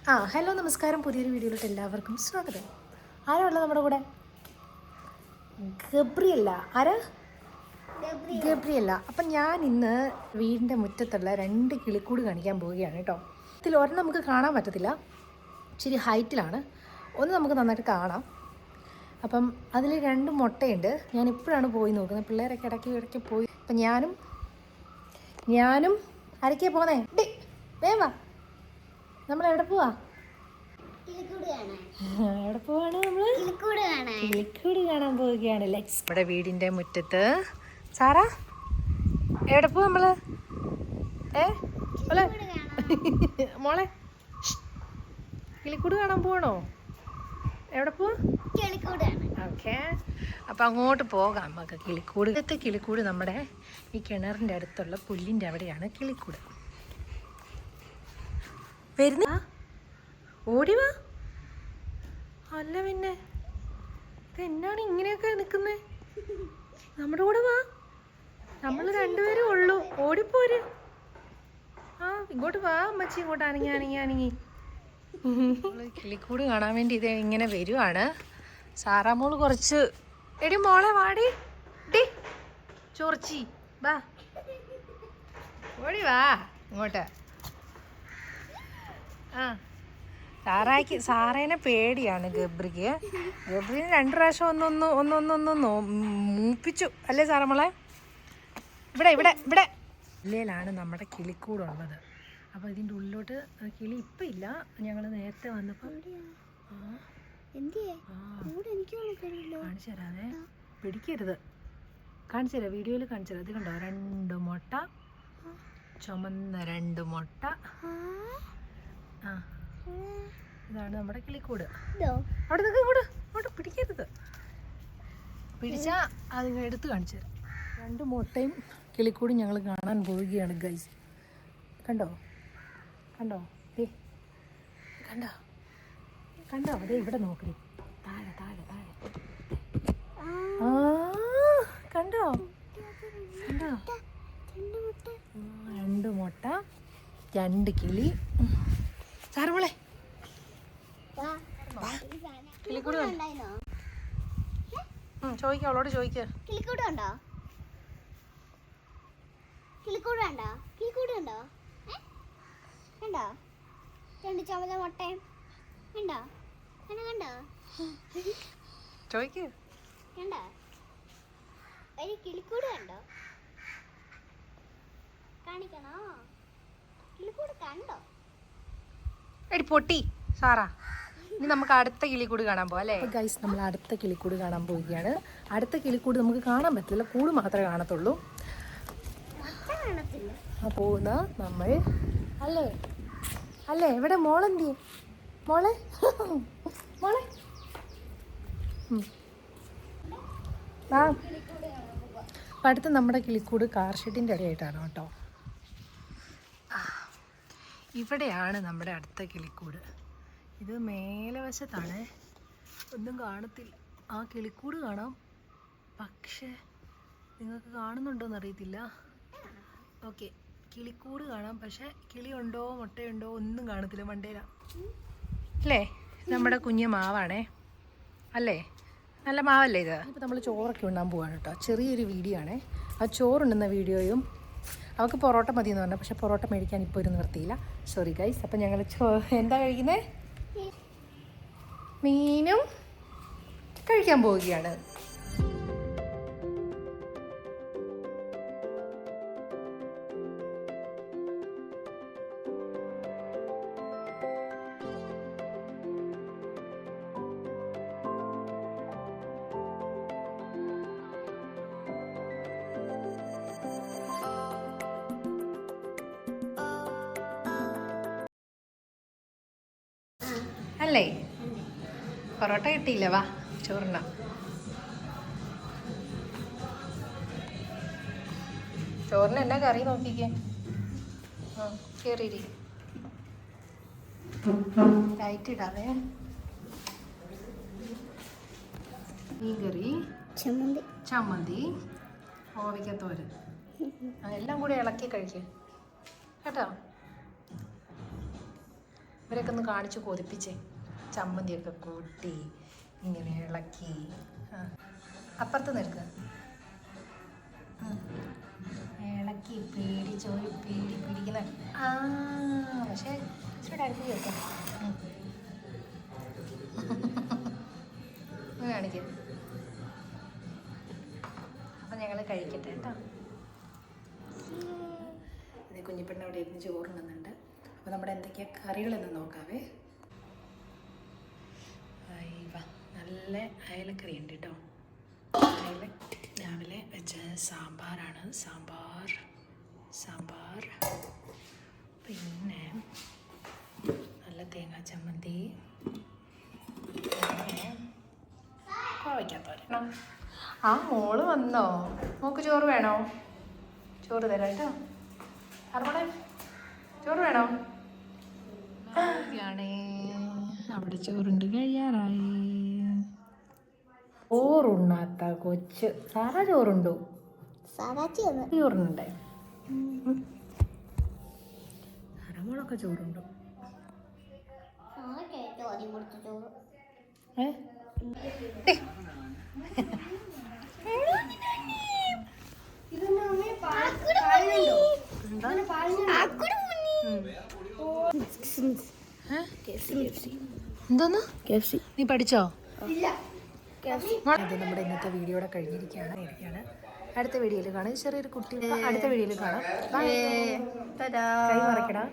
Hello നമസ്കാരം. പുതിയൊരു വീഡിയോയിലോട്ട് എല്ലാവർക്കും സ്വാഗതം. ആരാ ഉള്ളത് നമ്മുടെ കൂടെ? ഗബ്രിയല്ല. ആരാ? ഗബ്രിയല്ല. അപ്പം ഞാൻ ഇന്ന് വീടിൻ്റെ മുറ്റത്തുള്ള 2 കിളിക്കൂട് കാണിക്കാൻ പോവുകയാണ് കേട്ടോ. ഇതിൽ ഒരെണ്ണം നമുക്ക് കാണാൻ പറ്റത്തില്ല, ഇച്ചിരി ഹൈറ്റിലാണ്. ഒന്ന് നമുക്ക് നന്നായിട്ട് കാണാം. അപ്പം അതിൽ 2 മുട്ടയുണ്ട്. ഞാൻ ഇപ്പോഴാണ് പോയി നോക്കുന്നത്. പിള്ളേരൊക്കെ ഇടയ്ക്ക് പോയി. അപ്പം ഞാനും ആരൊക്കെയാ പോന്നേ? വേവാ, നമ്മൾ എവിടെ പോവാ? എവിടെ പോവാണ്? നമ്മള് കിളിക്കൂട് കാണാൻ പോവുകയാണ്. നമ്മുടെ വീടിന്റെ മുറ്റത്ത്. സാറാ എവിടെ പോവാ നമ്മള്? മോളെ കിളിക്കൂട് കാണാൻ പോവാണോ? എവിടെ പോവാ? ഓക്കെ, അപ്പൊ അങ്ങോട്ട് പോകാം നമുക്ക്. കിളിക്കൂട് നമ്മുടെ ഈ കിണറിന്റെ അടുത്തുള്ള പുല്ലിന്റെ അവിടെയാണ് കിളിക്കൂട്. വരുന്ന ഓടിവാ. അല്ല പിന്നെ ഇതെന്നാണ് ഇങ്ങനെയൊക്കെ നിൽക്കുന്നേ? നമ്മുടെ കൂടെ വാ, നമ്മൾ 2 പേരും ഉള്ളൂ. ഓടിപ്പോര്. ഇങ്ങോട്ട് വാ അമ്മച്ചി, ഇങ്ങോട്ട് അനങ്ങി. കിളിക്കൂട് കാണാൻ വേണ്ടി ഇത് ഇങ്ങനെ വരുവാണ്. സാറാമോള് കുറച്ച് എടി മോളെ വാടി ചോർച്ചി വാ, ഓടി വാ ഇങ്ങോട്ട്. സാറേനെ പേടിയാണ് ഗബ്രിക്ക്. 2 പ്രാവശ്യം ഒന്ന് മൂപ്പിച്ചു അല്ലേ സാറമ്മളെ? ഇവിടെ ഇല്ലയിലാണ് നമ്മുടെ കിളിക്കൂടുള്ളത്. അപ്പോൾ ഇതിൻ്റെ ഉള്ളിലോട്ട് കിളി ഇപ്പം ഇല്ല. ഞങ്ങൾ നേരത്തെ വന്നപ്പോൾ കാണിച്ചു തരാതെ, പിടിക്കരുത്. കാണിച്ചു തരാം, വീഡിയോയിൽ കാണിച്ചു തരാം. ഇത് കണ്ടോ, 2 മുട്ട, ചുമന്ന 2 മുട്ട. ഇതാണ് നമ്മുടെ കിളിക്കൂട്. അവിടെ അങ്ങോട്ട് പിടിക്കരുത്. പിടിച്ചാ അത് എടുത്ത് കാണിച്ചു തരാം. 2 മുട്ടയും കിളിക്കൂടും ഞങ്ങൾ കാണാൻ പോവുകയാണ് ഗൈസ്. കണ്ടോ കണ്ടോ അതെ, ഇവിടെ നോക്കി താഴെ കണ്ടോ 2 മുട്ട, 2 കിളി. സാറുമോളെ കിളിക്കൂട് ചോദിക്കാം, അവളോട് ചോദിക്ക. കിളിക്കൂട് കണ്ടോ? കണ്ടോ 2 ചുമന്ന മുട്ടയും കണ്ടോ? ചോദിക്ക്. കണ്ടോ ഒരു കിളിക്കൂട് കണ്ടോ? കാണിക്കണോ? കിളിക്കൂട് കണ്ടോ? എടി പൊട്ടി സാറാ. ഇനി നമുക്ക് അടുത്ത കിളിക്കൂട് കാണാൻ പോവാം അല്ലേ? ഗൈസ്, നമ്മൾ അടുത്ത കിളിക്കൂട് കാണാൻ പോവുകയാണ്. അടുത്ത കിളിക്കൂട് നമുക്ക് കാണാൻ പറ്റില്ല, കൂട് മാത്രമേ കാണത്തുള്ളൂ. പോകുന്ന നമ്മൾ അല്ലേ ഇവിടെ മോളെന്തി മോളെ അപ്പം അടുത്ത് നമ്മുടെ കിളിക്കൂട് കാർ ഷെഡിൻ്റെ ഇടയായിട്ടാണ് കേട്ടോ. ഇവിടെയാണ് നമ്മുടെ അടുത്ത കിളിക്കൂട്. ഇത് മേലെ വശത്താണ്, ഒന്നും കാണത്തില്ല. ആ കിളിക്കൂട് കാണാം, പക്ഷേ നിങ്ങൾക്ക് കാണുന്നുണ്ടോയെന്ന് അറിയത്തില്ല. ഓക്കെ, കിളിക്കൂട് കാണാം, പക്ഷേ കിളിയുണ്ടോ മുട്ടയുണ്ടോ ഒന്നും കാണത്തില്ല. മണ്ടേല അല്ലേ? നമ്മുടെ കുഞ്ഞ് മാവാണേ അല്ലേ? നല്ല മാവല്ലേ ഇത്? ഇപ്പോൾ നമ്മൾ ചോറൊക്കെ ഉണ്ണാൻ പോവാണ് കേട്ടോ. ചെറിയൊരു വീഡിയോ ആണേ. ആ ചോറുണ്ടുന്ന വീഡിയോയും. അവൾക്ക് പൊറോട്ട മതി എന്ന് പറഞ്ഞു, പക്ഷെ പൊറോട്ട മേടിക്കാൻ ഇപ്പോൾ ഒരു നിവർത്തിയില്ല. Sorry guys. അപ്പം ഞങ്ങൾ എന്താ കഴിക്കുന്നത്? മീനും കഴിക്കാൻ പോവുകയാണ്. അല്ലേ? പൊറോട്ട കിട്ടിയില്ല, വാ ചോറിന. ചോറിന് എന്നാ കറി നോക്കിക്കേ. കയറിയിരി, ലൈറ്റ് ഇടാവേ. മീൻ കറി, ചമ്മന്തി, ഓവയ്ക്കത്തോരൻ. എല്ലാം കൂടി ഇളക്കി കഴിക്കുക കേട്ടോ. ഇവരൊക്കെ ഒന്ന് കാണിച്ച് കൊതിപ്പിച്ചേ. ചമ്മന്തിയൊക്കെ കൂട്ടി ഇങ്ങനെ ഇളക്കി. അപ്പുറത്ത് നിൽക്കുക. ഇളക്കി പിടിക്കുന്ന പക്ഷേ ഇച്ചിരി അടുത്ത് കേൾക്കാം. കാണിക്കും. അപ്പം ഞങ്ങൾ കഴിക്കട്ടെ കേട്ടോ. ഇത് കുഞ്ഞിപ്പെണ്ണ അവിടെ ഇരുന്ന് ചോറുണ്ടെന്നുണ്ട്. അപ്പോൾ നമ്മുടെ എന്തൊക്കെയാണ് കറികളെന്ന് നോക്കാവേ. നല്ല അയലക്കറി ഉണ്ട് കേട്ടോ. അയല രാവിലെ വെച്ച സാമ്പാറാണ്. സാമ്പാർ പിന്നെ നല്ല തേങ്ങാ ചമ്മന്തി, പിന്നെ കോവയ്ക്കാത്തോരൻ. ആ മോള് വന്നോ? മോക്ക് ചോറ് വേണോ? ചോറ് തരാം കേട്ടോ. അർമ്മണേ ചോറ് വേണോ? ആണേ അവിടെ ചോറുണ്ട്, കഴിയാറായി. ചോറുണ്ണാത്ത കൊച്ച്. സാറാ ചോറുണ്ടോ? ചോറുണ്ടേ. സാറാമോളൊക്കെ ചോറുണ്ടോ? എന്തോന്ന്? നീ പഠിച്ചോ? അത് നമ്മുടെ ഇന്നത്തെ വീഡിയോയുടെ കഴിഞ്ഞിരിക്കുകയാണ്. അടുത്ത വീഡിയോയിൽ കാണാം. ചെറിയൊരു കുട്ടി അടുത്ത വീഡിയോയിൽ കാണാം. കൈ മറക്കടാ.